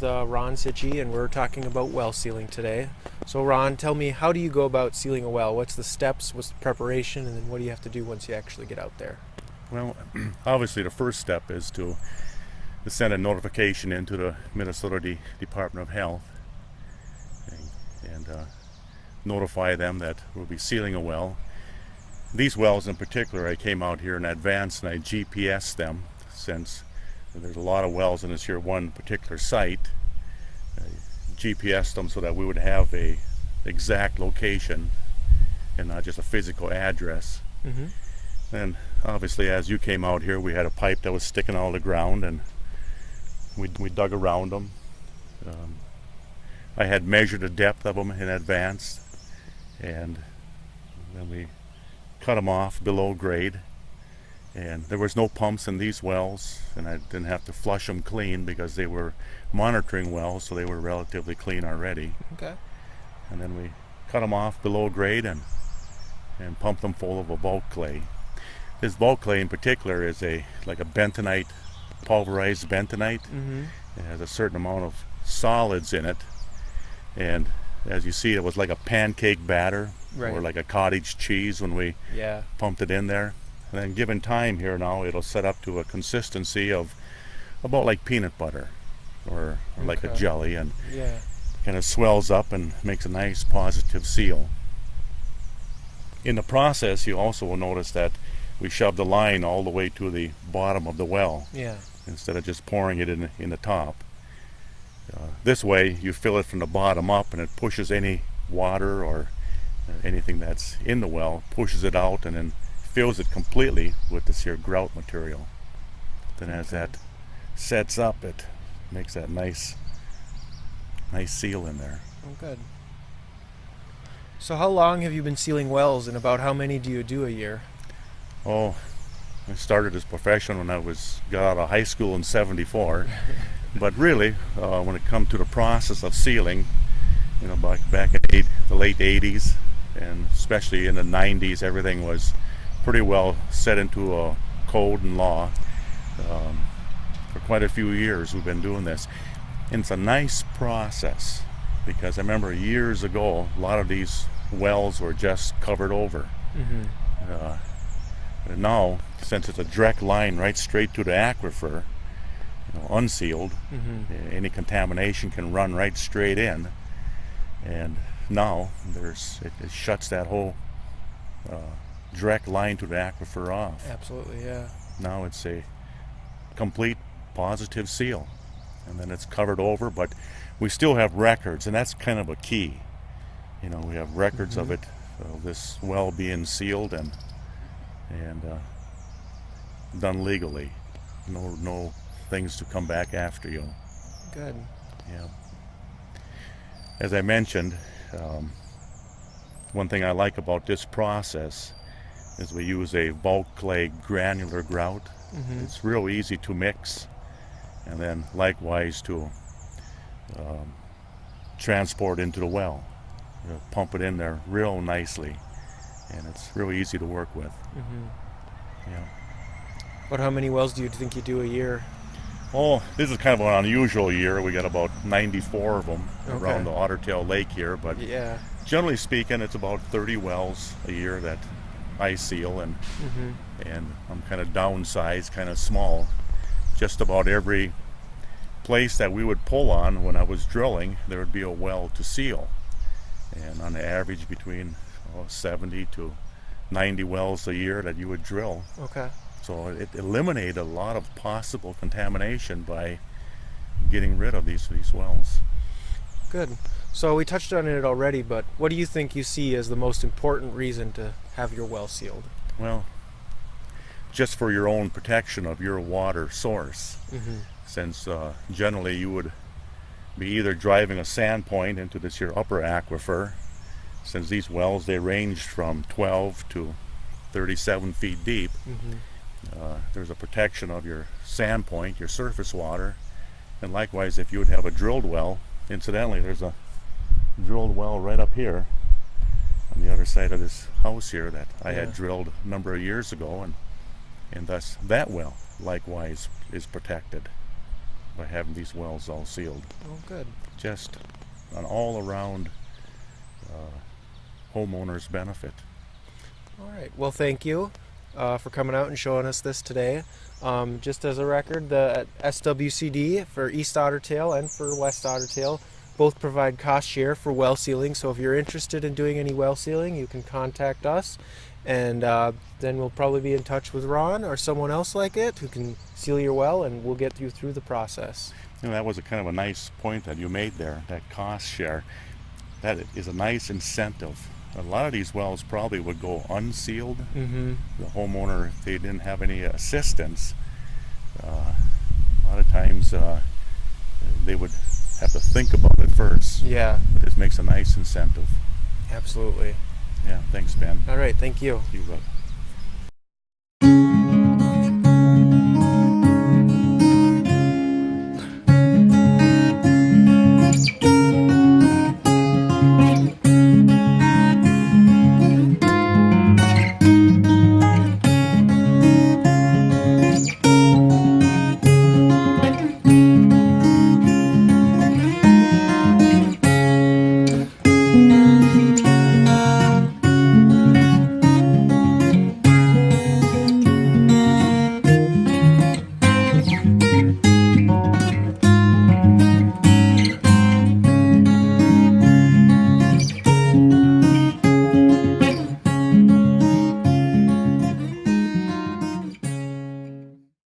with Ron Cichy, and we're talking about well sealing today. So Ron, tell me, how do you go about sealing a well? What's the steps, what's the preparation, and then what do you have to do once you actually get out there? Well, obviously the first step is to send a notification into the Minnesota Department of Health and notify them that we'll be sealing a well. These wells in particular, I came out here in advance and I GPSed them, since there's a lot of wells in this here one particular site. I GPSed them so that we would have a exact location and not just a physical address. Mm-hmm. And obviously, as you came out here, we had a pipe that was sticking out of the ground, and we dug around them. I had measured the depth of them in advance, and then we cut them off below grade. And there was no pumps in these wells, and I didn't have to flush them clean because they were monitoring wells, so they were relatively clean already. Okay. And then we cut them off below grade and pumped them full of a bulk clay. This bulk clay in particular is like a bentonite, pulverized bentonite. Mm-hmm. It has a certain amount of solids in it, and as you see, it was like a pancake batter, Right. or like a cottage cheese when we pumped it in there. And then given time here now, it'll set up to a consistency of about like peanut butter or like a jelly, and kind of swells up and makes a nice positive seal. In the process, you also will notice that we shoved the line all the way to the bottom of the well, instead of just pouring it in the top. This way you fill it from the bottom up, and it pushes any water or anything that's in the well, pushes it out, and then fills it completely with this here grout material. Then as that sets up, it makes that nice seal in there. Oh, good. So how long have you been sealing wells, and about how many do you do a year? Oh, I started as a professional when I got out of high school in '74. But really, when it comes to the process of sealing, back in the late '80s, and especially in the '90s, everything was pretty well set into a code and law. For quite a few years we've been doing this. And it's a nice process, because I remember years ago, a lot of these wells were just covered over. Mm-hmm. But now, since it's a direct line right straight to the aquifer, unsealed, any contamination can run right straight in. And now it shuts that whole direct line to the aquifer off. Absolutely, yeah. Now it's a complete positive seal, and then it's covered over, but we still have records, and that's kind of a key. We have records of it, of this well being sealed and done legally. No things to come back after you. Good. Yeah. As I mentioned, one thing I like about this process is we use a bulk clay granular grout. Mm-hmm. It's real easy to mix, and then likewise to transport into the well. Pump it in there real nicely, and it's really easy to work with. Mm-hmm. Yeah. But how many wells do you think you do a year? Oh, this is kind of an unusual year. We got about 94 of them around the Otter Lake here, but generally speaking, it's about 30 wells a year that I seal, and I'm kind of downsized, kind of small. Just about every place that we would pull on when I was drilling, there would be a well to seal, and on the average between 70 to 90 wells a year that you would drill. Okay. So it eliminated a lot of possible contamination by getting rid of these wells. Good. So we touched on it already, but what do you think you see as the most important reason to have your well sealed? Well, just for your own protection of your water source. Mm-hmm. Since generally you would be either driving a sand point into this your upper aquifer, since these wells, they range from 12 to 37 feet deep. Mm-hmm. There's a protection of your sand point, your surface water, and likewise if you would have a drilled well, incidentally there's a drilled well right up here on the other side of this house here that I had drilled a number of years ago, and thus that well likewise is protected. by having these wells all sealed. Oh, good. Just an all-around homeowner's benefit. All right. Well, thank you for coming out and showing us this today. Just as a record, the SWCD for East Otter Tail and for West Otter Tail both provide cost share for well sealing. So if you're interested in doing any well sealing, you can contact us, and then we'll probably be in touch with Ron or someone else like it who can seal your well, and we'll get you through the process. You know, that was a kind of a nice point that you made there, that cost share. That is a nice incentive. A lot of these wells probably would go unsealed. Mm-hmm. The homeowner, if they didn't have any assistance, a lot of times they would have to think about it first. Yeah. But this makes a nice incentive. Absolutely. Yeah, thanks, Ben. All right, thank you. You bet.